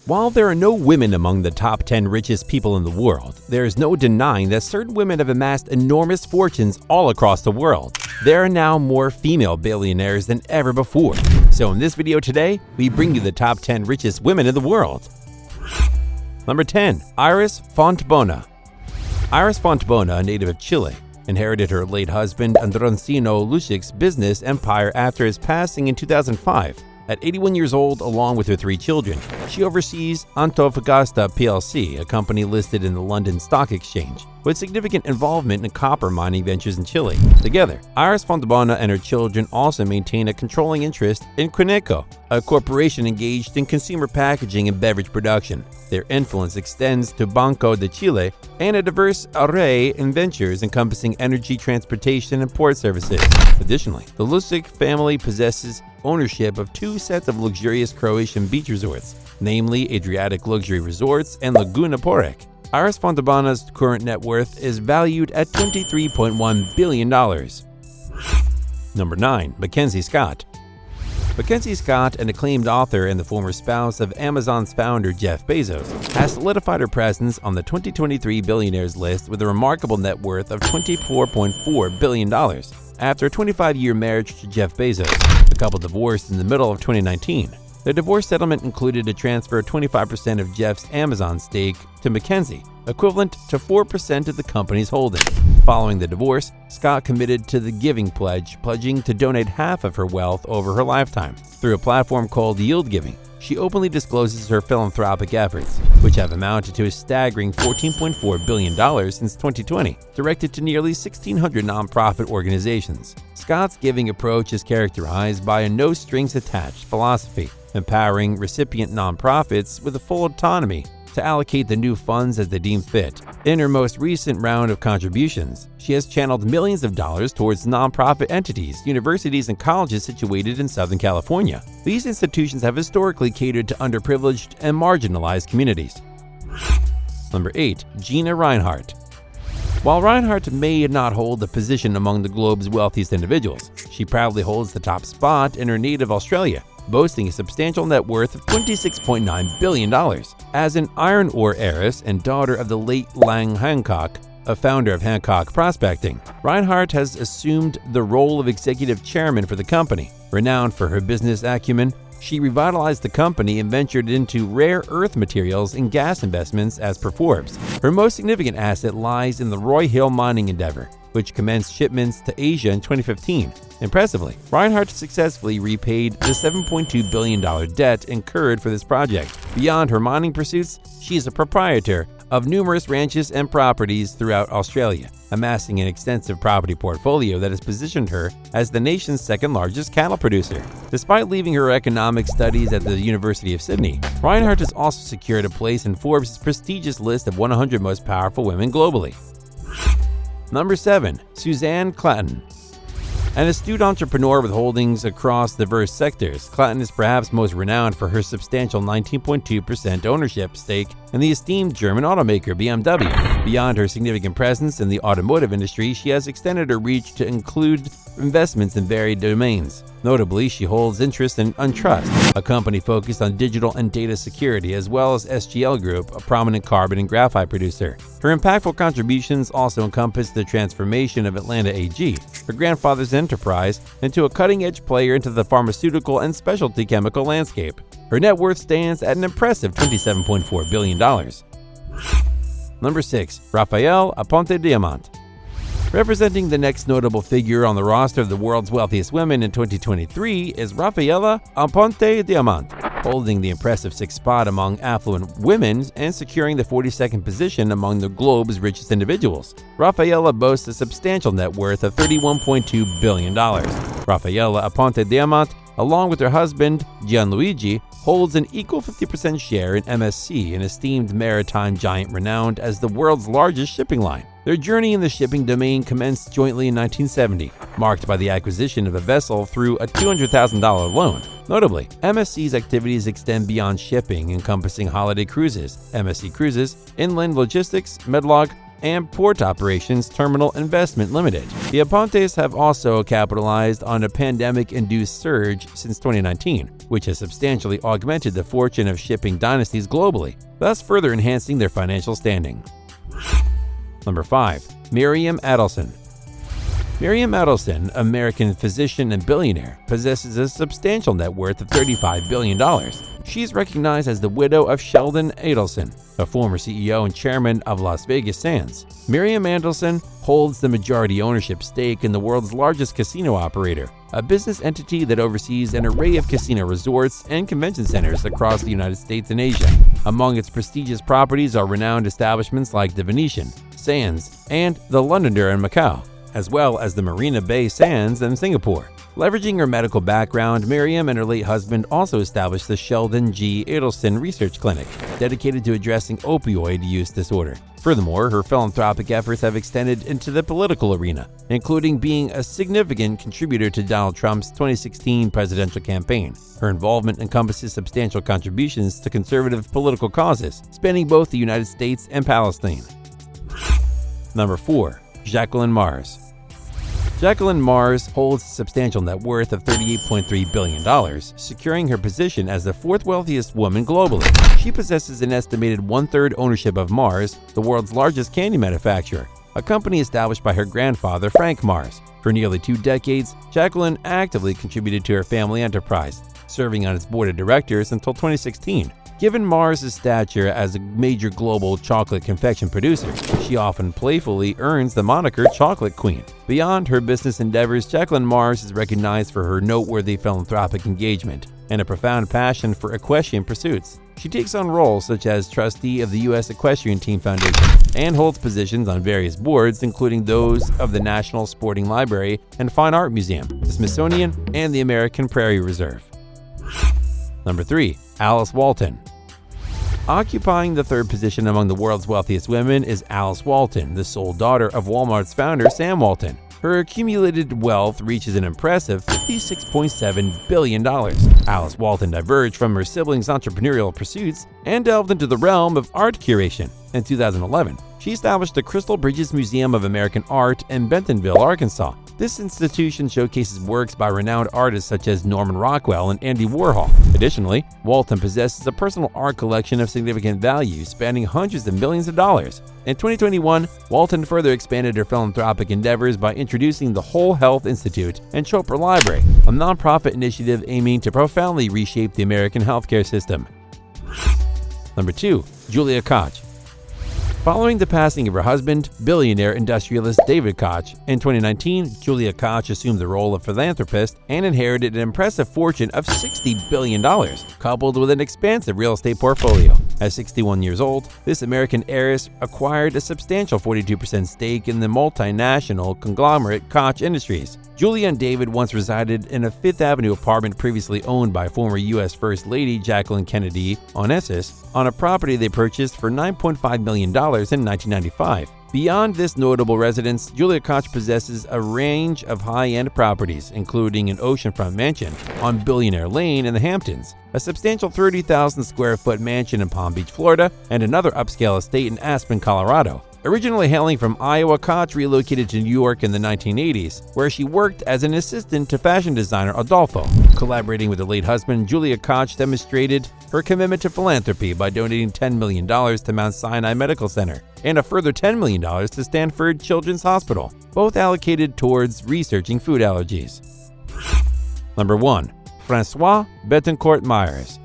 While there are no women among the top 10 richest people in the world, there is no denying that certain women have amassed enormous fortunes all across the world. There are now more female billionaires than ever before. So in this video today, we bring you the top 10 richest women in the world. Number 10. Iris Fontbona. Iris Fontbona, a native of Chile, inherited her late husband Androncino Lusik's business empire after his passing in 2005. At 81 years old, along with her 3 children, she oversees Antofagasta plc, a company listed in the London Stock Exchange, with significant involvement in copper mining ventures in Chile. Together, Iris Fontbona and her children also maintain a controlling interest in Quineco, a corporation engaged in consumer packaging and beverage production. Their influence extends to Banco de Chile and a diverse array in ventures encompassing energy, transportation, and port services. Additionally, the Lusik family possesses ownership of 2 sets of luxurious Croatian beach resorts, namely Adriatic Luxury Resorts and Laguna Porek. Iris Fontbona's current net worth is valued at $23.1 billion. Number 9. Mackenzie Scott. Mackenzie Scott, an acclaimed author and the former spouse of Amazon's founder Jeff Bezos, has solidified her presence on the 2023 billionaires list with a remarkable net worth of $24.4 billion. After a 25-year marriage to Jeff Bezos, the couple divorced in the middle of 2019. The divorce settlement included a transfer of 25% of Jeff's Amazon stake to Mackenzie, equivalent to 4% of the company's holdings. Following the divorce, Scott committed to the Giving Pledge, pledging to donate half of her wealth over her lifetime. Through a platform called Yield Giving, she openly discloses her philanthropic efforts, which have amounted to a staggering $14.4 billion since 2020, directed to nearly 1,600 nonprofit organizations. Scott's giving approach is characterized by a no-strings-attached philosophy, empowering recipient nonprofits with a full autonomy to allocate the new funds as they deem fit. In her most recent round of contributions, she has channeled millions of dollars towards nonprofit entities, universities, and colleges situated in Southern California. These institutions have historically catered to underprivileged and marginalized communities. Number 8. Gina Rinehart. While Rinehart may not hold a position among the globe's wealthiest individuals, she proudly holds the top spot in her native Australia, boasting a substantial net worth of $26.9 billion. As an iron ore heiress and daughter of the late Lang Hancock, a founder of Hancock Prospecting, Rinehart has assumed the role of executive chairman for the company. Renowned for her business acumen, she revitalized the company and ventured into rare earth materials and gas investments as per Forbes. Her most significant asset lies in the Roy Hill mining endeavor, which commenced shipments to Asia in 2015. Impressively, Rinehart successfully repaid the $7.2 billion debt incurred for this project. Beyond her mining pursuits, she is a proprietor of numerous ranches and properties throughout Australia, amassing an extensive property portfolio that has positioned her as the nation's second-largest cattle producer. Despite leaving her economic studies at the University of Sydney, Rinehart has also secured a place in Forbes' prestigious list of 100 most powerful women globally. Number 7. Suzanne Clatton. An astute entrepreneur with holdings across diverse sectors, Clatton is perhaps most renowned for her substantial 19.2% ownership stake in the esteemed German automaker BMW. Beyond her significant presence in the automotive industry, she has extended her reach to include investments in varied domains. Notably, she holds interest in Untrust, a company focused on digital and data security, as well as SGL Group, a prominent carbon and graphite producer. Her impactful contributions also encompass the transformation of Atlanta AG, her grandfather's enterprise, into a cutting-edge player into the pharmaceutical and specialty chemical landscape. Her net worth stands at an impressive $27.4 billion. Number 6. Rafael Aponte Diamant. Representing the next notable figure on the roster of the world's wealthiest women in 2023 is Rafaela Aponte Diamant, holding the impressive 6th spot among affluent women and securing the 42nd position among the globe's richest individuals. Rafaela boasts a substantial net worth of $31.2 billion. Rafaela Aponte Diamant, along with her husband, Gianluigi, holds an equal 50% share in MSC, an esteemed maritime giant renowned as the world's largest shipping line. Their journey in the shipping domain commenced jointly in 1970, marked by the acquisition of a vessel through a $200,000 loan. Notably, MSC's activities extend beyond shipping, encompassing holiday cruises, MSC Cruises, inland logistics, medlog, and Port Operations Terminal Investment Limited. The Apontes have also capitalized on a pandemic-induced surge since 2019, which has substantially augmented the fortune of shipping dynasties globally, thus further enhancing their financial standing. Number 5. Miriam Adelson. Miriam Adelson, American physician and billionaire, possesses a substantial net worth of $35 billion. She is recognized as the widow of Sheldon Adelson, a former CEO and chairman of Las Vegas Sands. Miriam Adelson holds the majority ownership stake in the world's largest casino operator, a business entity that oversees an array of casino resorts and convention centers across the United States and Asia. Among its prestigious properties are renowned establishments like the Venetian, Sands, and the Londoner in Macau, as well as the Marina Bay Sands in Singapore. Leveraging her medical background, Miriam and her late husband also established the Sheldon G. Adelson Research Clinic, dedicated to addressing opioid use disorder. Furthermore, her philanthropic efforts have extended into the political arena, including being a significant contributor to Donald Trump's 2016 presidential campaign. Her involvement encompasses substantial contributions to conservative political causes, spanning both the United States and Palestine. Number 4. Jacqueline Mars. Jacqueline Mars holds a substantial net worth of $38.3 billion, securing her position as the fourth wealthiest woman globally. She possesses an estimated one-third ownership of Mars, the world's largest candy manufacturer, a company established by her grandfather, Frank Mars. For nearly 2 decades, Jacqueline actively contributed to her family enterprise, serving on its board of directors until 2016. Given Mars' stature as a major global chocolate confection producer, she often playfully earns the moniker Chocolate Queen. Beyond her business endeavors, Jacqueline Mars is recognized for her noteworthy philanthropic engagement and a profound passion for equestrian pursuits. She takes on roles such as trustee of the U.S. Equestrian Team Foundation and holds positions on various boards, including those of the National Sporting Library and Fine Art Museum, the Smithsonian, and the American Prairie Reserve. Number 3. Alice Walton. Occupying the third position among the world's wealthiest women is Alice Walton, the sole daughter of Walmart's founder Sam Walton. Her accumulated wealth reaches an impressive $56.7 billion. Alice Walton diverged from her siblings' entrepreneurial pursuits and delved into the realm of art curation. In 2011, she established the Crystal Bridges Museum of American Art in Bentonville, Arkansas. This institution showcases works by renowned artists such as Norman Rockwell and Andy Warhol. Additionally, Walton possesses a personal art collection of significant value spanning hundreds of millions of dollars. In 2021, Walton further expanded her philanthropic endeavors by introducing the Whole Health Institute and Chopra Library, a nonprofit initiative aiming to profoundly reshape the American healthcare system. Number 2. Julia Koch. Following the passing of her husband, billionaire industrialist David Koch, in 2019, Julia Koch assumed the role of philanthropist and inherited an impressive fortune of $60 billion, coupled with an expansive real estate portfolio. At 61 years old, this American heiress acquired a substantial 42% stake in the multinational conglomerate Koch Industries. Julia and David once resided in a Fifth Avenue apartment previously owned by former U.S. First Lady Jacqueline Kennedy Onassis on a property they purchased for $9.5 million in 1995. Beyond this notable residence, Julia Koch possesses a range of high-end properties, including an oceanfront mansion on Billionaire Lane in the Hamptons, a substantial 30,000 square foot mansion in Palm Beach, Florida, and another upscale estate in Aspen, Colorado. Originally hailing from Iowa, Koch relocated to New York in the 1980s, where she worked as an assistant to fashion designer Adolfo. Collaborating with her late husband, Julia Koch demonstrated her commitment to philanthropy by donating $10 million to Mount Sinai Medical Center and a further $10 million to Stanford Children's Hospital, both allocated towards researching food allergies. Number 1. Francois Bettencourt Meyers.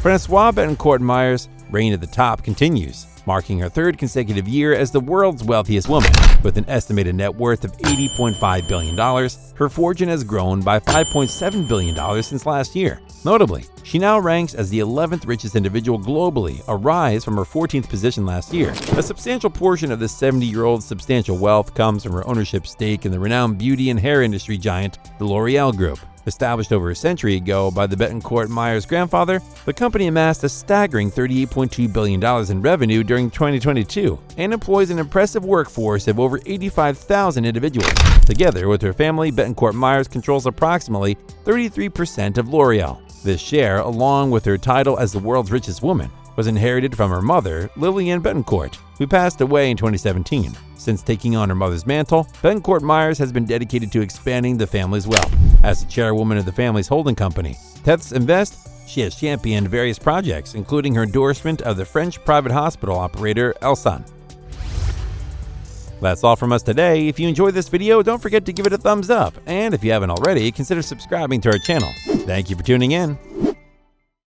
Francois Bettencourt Meyers' reign at the top continues, marking her third consecutive year as the world's wealthiest woman. With an estimated net worth of $80.5 billion, her fortune has grown by $5.7 billion since last year. Notably, she now ranks as the 11th richest individual globally, a rise from her 14th position last year. A substantial portion of this 70-year-old's substantial wealth comes from her ownership stake in the renowned beauty and hair industry giant, the L'Oreal Group. Established over a century ago by the Bettencourt Meyers grandfather, the company amassed a staggering $38.2 billion in revenue during 2022 and employs an impressive workforce of over 85,000 individuals. Together with her family, Bettencourt Meyers controls approximately 33% of L'Oreal. This share, along with her title as the world's richest woman, was inherited from her mother, Lillian Betancourt, who passed away in 2017. Since taking on her mother's mantle, Betancourt Meyers has been dedicated to expanding the family's wealth. As the chairwoman of the family's holding company, Tethys Invest, she has championed various projects, including her endorsement of the French private hospital operator Elsan. That's all from us today. If you enjoyed this video, don't forget to give it a thumbs up. And if you haven't already, consider subscribing to our channel. Thank you for tuning in.